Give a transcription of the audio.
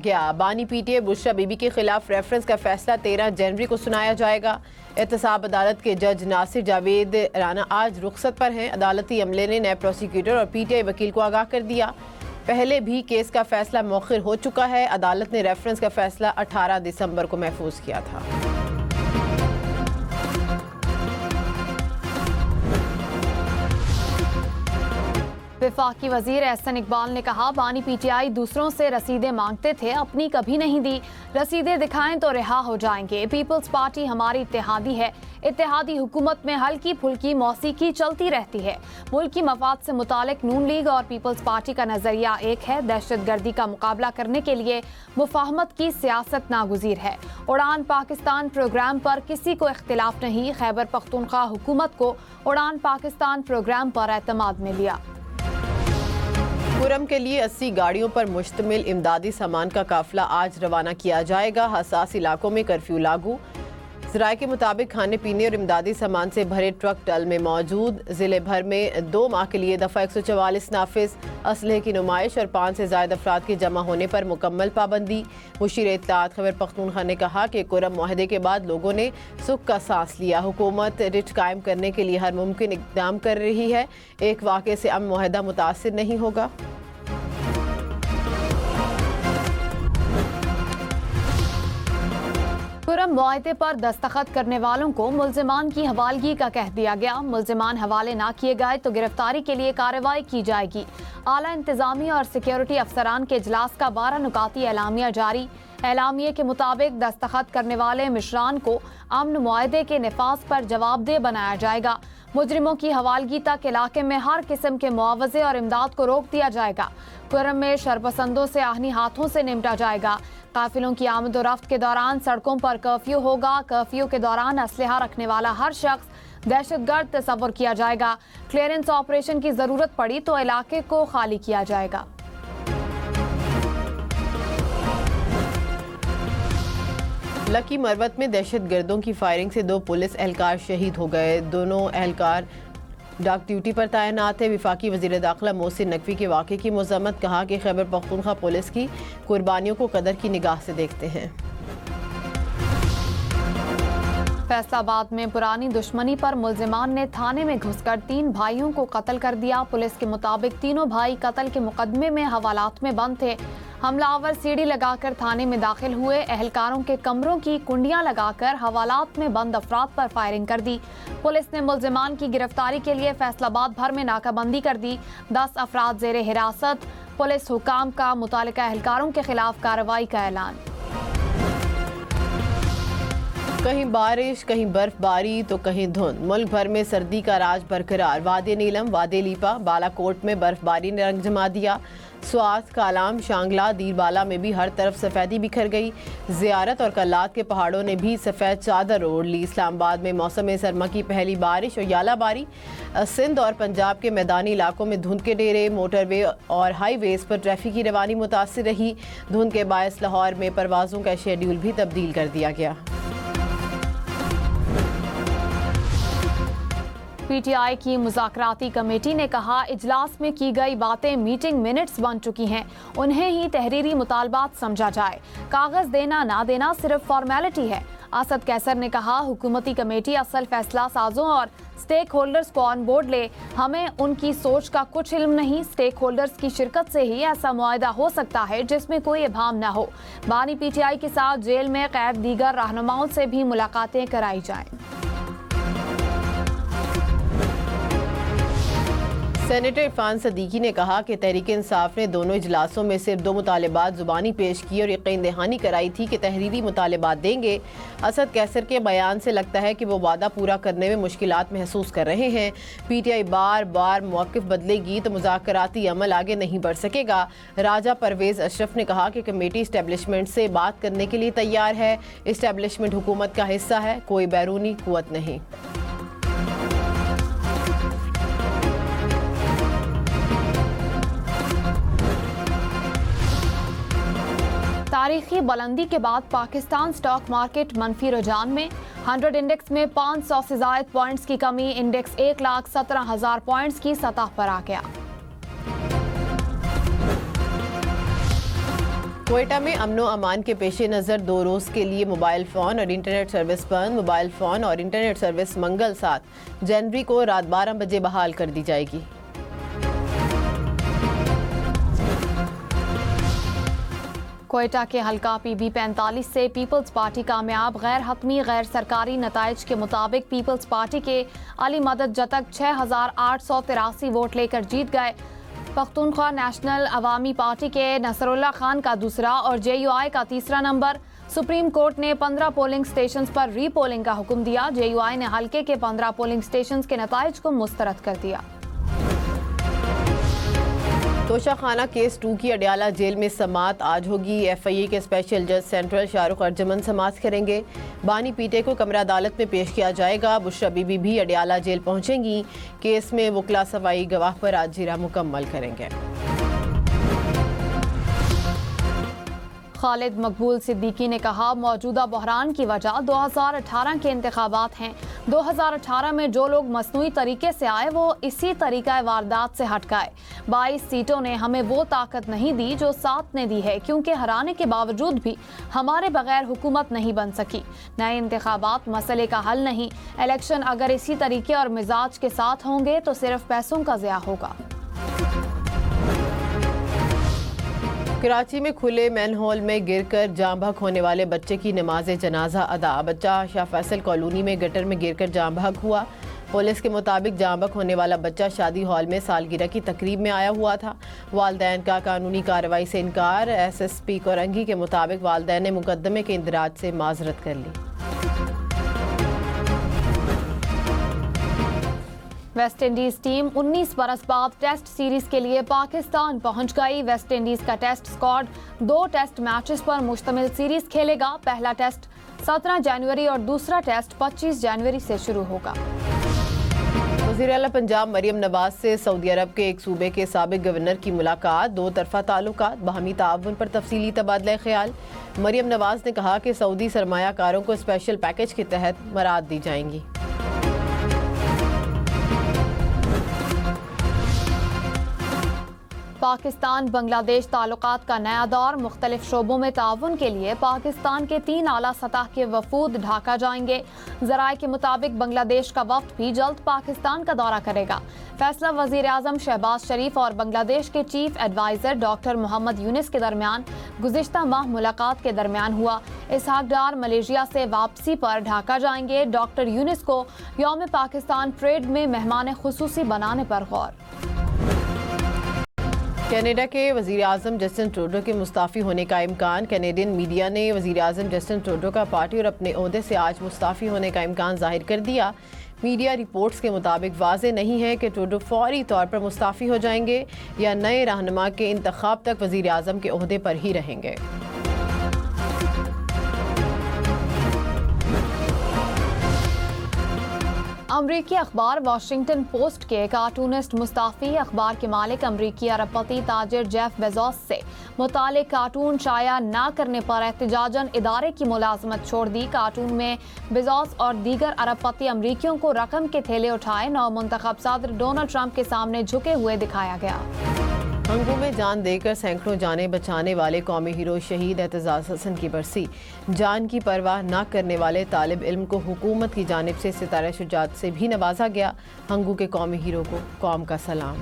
क्या बानी पीटीआई बुशरा बीबी के खिलाफ रेफरेंस का फैसला 13 जनवरी को सुनाया जाएगा। एहतसाब अदालत के जज नासिर जावेद राना आज रुखसत पर हैं। अदालती अमले ने नए प्रोसिक्यूटर और पीटीआई वकील को आगाह कर दिया। पहले भी केस का फैसला मौखिर हो चुका है। अदालत ने रेफरेंस का फैसला 18 दिसंबर को महफूज किया था। वफाकी वजीर एहसन इकबाल ने कहा, बानी पीटीआई दूसरों से रसीदें मांगते थे, अपनी कभी नहीं दी। रसीदें दिखाएं तो रिहा हो जाएंगे। पीपल्स पार्टी हमारी इत्तेहादी है। इत्तेहादी हुकूमत में हल्की फुल्की मौसीकी चलती रहती है। मुल्की मफाद से मुतालिक नून लीग और पीपल्स पार्टी का नजरिया एक है। दहशतगर्दी का मुकाबला करने के लिए मुफाहमत की सियासत नागुज़ीर है। उड़ान पाकिस्तान प्रोग्राम पर किसी को इख्तिलाफ नहीं। खैबर पख्तूनख्वा हुकूमत को उड़ान पाकिस्तान प्रोग्राम पर एतमाद में लिया। कुरम के लिए 80 गाड़ियों पर मुश्तमिल इमदादी सामान का काफिला आज रवाना किया जाएगा। हसास इलाकों में कर्फ्यू लागू। ज़राए के मुताबिक खाने पीने और इमदादी सामान से भरे ट्रक टल में मौजूद। ज़िले भर में 2 माह के लिए दफ़ा 144 नाफिज। असलहे की नुमाइश और 5 से ज़ायद अफराद के जमा होने पर मुकम्मल पाबंदी। मुशीर इत्तलात खैबर पख्तूनख्वा ने कहा कि कुरम मुआहदे के बाद लोगों ने सुख का सांस लिया। हुकूमत रिट कायम करने के लिए हर मुमकिन इक़दाम कर रही है। एक वाक़े से अमन मुआहदा मुतासिर नहीं होगा। कुरम मुआहदे पर दस्तखत करने वालों को मुल्जिमान की हवालगी का कह दिया गया। मुल्जिमान हवाले ना किए गए तो गिरफ्तारी के लिए कार्रवाई की जाएगी। आला इंतजामी और सिक्योरिटी अफसरान के इजलास का 12 नुकाती एलामिया जारी। एलामिये के मुताबिक दस्तखत करने वाले मिशरान को अमन मुआहदे के नफाज पर जवाबदेह बनाया जाएगा। मुजरिमों की हवालगी तक इलाके में हर किस्म के मुआवजे और इमदाद को रोक दिया जाएगा। कुरम में शरपसंदों से आहनी हाथों से निपटा जाएगा। काफिलों की आमद और रफ्त के दौरान सड़कों पर कर्फ्यू होगा। कर्फ्यू के दौरान असलहा रखने वाला हर शख्स दहशतगर्द तस्वर किया जाएगा। क्लियरेंस ऑपरेशन की जरूरत पड़ी तो इलाके को खाली किया जाएगा। लकी मरवत में दहशतगर्दों की फायरिंग से 2 पुलिस एहलकार शहीद हो गए। दोनों एहलकार डाक ड्यूटी पर तैनात है। वफाकी वज़ीर दाखिला मोहसिन नकवी के वाक़े की मज़म्मत। कहा कि खैबर पख्तूनख्वा पुलिस की कुर्बानियों को कदर की निगाह से देखते हैं। फैसलाबाद में पुरानी दुश्मनी पर मुल्जिमान ने थाने में घुसकर 3 भाइयों को कत्ल कर दिया। पुलिस के मुताबिक तीनों भाई कत्ल के मुकदमे में हवालात में बंद थे। हमलावर सीढ़ी लगाकर थाने में दाखिल हुए। एहलकारों के कमरों की कुंडियां लगाकर हवालात में बंद अफराद पर फायरिंग कर दी। पुलिस ने मुल्जिमान की गिरफ्तारी के लिए फैसलाबाद भर में नाकाबंदी कर दी। 10 अफराद जेर हिरासत। पुलिस हुकाम का मुतालिका एहलकारों के खिलाफ कार्रवाई का ऐलान। कहीं बारिश, कहीं बर्फबारी तो कहीं धुंध। मुल्क भर में सर्दी का राज बरकरार। वादे नीलम, वादे लीपा, बालाकोट में बर्फबारी ने रंग जमा दिया। स्वात, कालाम, शांगला, दीरबाला में भी हर तरफ सफ़ेदी बिखर गई। ज़ियारत और कल्लात के पहाड़ों ने भी सफ़ेद चादर ओढ़ ली। इस्लामाबाद में मौसम सरमा की पहली बारिश और यालाबारी। सिंध और पंजाब के मैदानी इलाकों में धुंध के डेरे। मोटरवे और हाईवेज पर ट्रैफिक की रवानी मुतासिर रही। धुंध के बायस लाहौर में परवाज़ों का शेड्यूल भी तब्दील कर दिया गया। पीटीआई की मुज़ाकराती कमेटी ने कहा, इजलास में की गई बातें मीटिंग मिनट्स बन चुकी हैं। उन्हें ही तहरीरी मुतालबात समझा जाए। कागज़ देना ना देना सिर्फ फॉर्मेलिटी है। असद कैसर ने कहा, हुकूमती कमेटी असल फैसला साजों और स्टेक होल्डर्स को ऑन बोर्ड ले। हमें उनकी सोच का कुछ इल्म नहीं। स्टेक होल्डर्स की शिरकत से ही ऐसा मुआहदा हो सकता है जिसमें कोई इबाहम न हो। बानी पीटीआई के साथ जेल में कैद दीगर रहनुमाओं से भी मुलाकातें कराई जाएं। सेनेटर इरफान सदीकी ने कहा कि तहरीक इंसाफ ने दोनों इजलासों में सिर्फ 2 मुतालबात ज़ुबानी पेश की और यकीन दहानी कराई थी कि तहरीरी मुतालबात देंगे। असद कैसर के बयान से लगता है कि वो वादा पूरा करने में मुश्किलात महसूस कर रहे हैं। पीटीआई बार बार मौक़िफ़ बदलेगी तो मुज़ाकराती अमल आगे नहीं बढ़ सकेगा। राजा परवेज़ अशरफ ने कहा कि कमेटी इस्टेब्लिशमेंट से बात करने के लिए तैयार है। इस्टेब्लिशमेंट हुकूमत का हिस्सा है, कोई बैरूनी क़ुव्वत नहीं। तारीखी बुलंदी के बाद पाकिस्तान स्टॉक मार्केट मनफी रुझान में। 100 इंडेक्स में 500 से ज़ायद पॉइंट्स की कमी। इंडेक्स 1,17,000 पॉइंट्स की सतह पर आ गया। क्वेटा में अमनो अमान के पेश नज़र 2 रोज़ के लिए मोबाइल फ़ोन और इंटरनेट सर्विस बंद। मोबाइल फ़ोन और इंटरनेट सर्विस मंगल 7 जनवरी को रात 12 बजे बहाल कर दी जाएगी। क्वेटा के हल्का PB 45 से पीपल्स पार्टी कामयाब। गैर हतमी गैर सरकारी नताइज के मुताबिक पीपल्स पार्टी के अली मदद जतक 6,883 वोट लेकर जीत गए। पख्तूनख्वा नेशनल अवामी पार्टी के नसरुल्ला खान का दूसरा और JUI का तीसरा नंबर। सुप्रीम कोर्ट ने 15 पोलिंग स्टेशंस पर रीपोलिंग का हुक्म दिया। JUI ने हल्के के 15 पोलिंग स्टेशंस के नताइज को मुस्तरद कर दिया। तोशाखाना केस 2 की अडयाला जेल में समात आज होगी। FIA के स्पेशल जज सेंट्रल शाहरुख अर्जमन समात करेंगे। बानी पीटे को कमरा अदालत में पेश किया जाएगा। बुशरा बीबी भी अडयाला जेल पहुंचेंगी। केस में वकला सवाई गवाह पर आज जीरा मुकम्मल करेंगे। खालिद मकबूल सिद्दीकी ने कहा, मौजूदा बहरान की वजह 2018 के इंतखाबात हैं। 2018 में जो लोग मसनूई तरीके से आए वो इसी तरीका वारदात से हट गए। 22 सीटों ने हमें वो ताकत नहीं दी जो 7 ने दी है, क्योंकि हराने के बावजूद भी हमारे बगैर हुकूमत नहीं बन सकी। नए इंतखाबात मसले का हल नहीं। इलेक्शन अगर इसी तरीके और मिजाज के साथ होंगे तो सिर्फ पैसों का ज़िया होगा। कराची में खुले मैनहोल में गिरकर जाँ बहक होने वाले बच्चे की नमाज जनाजा अदा। बच्चा शाह फैसल कॉलोनी में गटर में गिरकर जाँ बहक हुआ। पुलिस के मुताबिक जाँ बहक होने वाला बच्चा शादी हॉल में सालगिरह की तकरीब में आया हुआ था। वालदैन का कानूनी कार्रवाई से इनकार। SSP कोरंगी के मुताबिक वालदैन ने मुकदमे के इंदराज से माजरत कर ली। वेस्ट इंडीज टीम 19 बरस बाद टेस्ट सीरीज के लिए पाकिस्तान पहुंच गई। वेस्ट इंडीज का टेस्ट स्क्वाड 2 टेस्ट मैचेस पर मुश्तमिल सीरीज खेलेगा। पहला टेस्ट 17 जनवरी और दूसरा टेस्ट 25 जनवरी से शुरू होगा। वज़ीर आला पंजाब मरियम नवाज से सऊदी अरब के एक सूबे के साबिक गवर्नर की मुलाकात। 2 तरफा ताल्लुकात, बाहमी ताउन पर तफसीली तबादला ख्याल। मरियम नवाज ने कहा कि सऊदी सरमायाकारों को स्पेशल पैकेज के तहत मराद दी जाएंगी। पाकिस्तान बांग्लादेश ताल्लुकात का नया दौर। मुख्तलिफ शोबों में ताउन के लिए पाकिस्तान के 3 आला सतह के वफूद ढाका जाएंगे। ज़राए के मुताबिक बांग्लादेश का वफ्द भी जल्द पाकिस्तान का दौरा करेगा। फैसला वज़ीर आज़म शहबाज शरीफ और बांग्लादेश के chief adviser doctor Mohammad Yunus के दरमियान गुज़िश्ता माह मुलाकात के दरमियान हुआ। इसहाक डार मलेशिया से वापसी पर ढाका जाएंगे। डॉक्टर यूनिस को यौम पाकिस्तान परेड में मेहमान खुसूसी बनाने पर गौर। कनाडा के वज़ीर आज़म जस्टिन ट्रूडो के मुस्ताफ़ी होने का इम्कान। कैनेडियन मीडिया ने वज़ीर आज़म जस्टिन ट्रूडो का पार्टी और अपने ओहदे से आज मुस्ताफ़ी होने का इम्कान जाहिर कर दिया। मीडिया रिपोर्ट्स के मुताबिक वाज़े नहीं है कि ट्रूडो फौरी तौर पर मुस्ताफ़ी हो जाएंगे या नए रहनुमा के इंतखाब तक वज़ीर आज़म के ओहदे पर ही रहेंगे। अमरीकी अखबार वाशिंगटन पोस्ट के कार्टूनिस्ट मुस्ताफ़ी अखबार के मालिक अमरीकी अरबपति ताजिर जेफ बेजोस से मुतालिक कार्टून शाया न करने पर एहतजाजन इदारे की मुलाजमत छोड़ दी। कार्टून में बेजोस और दीगर अरबपति अमरीकियों को रकम के थैले उठाए नौमुंतखब सदर डोनाल्ड ट्रंप के सामने झुके हुए दिखाया गया। हंगू में जान देकर सैकड़ों जानें बचाने वाले कौमी हीरो शहीद एतजाज़ हसन की बरसी। जान की परवाह न करने वाले तालिब इल्म को हुकूमत की जानिब से सितारा शुजात से भी नवाजा गया। हंगू के कौमी हीरो को कौम का सलाम।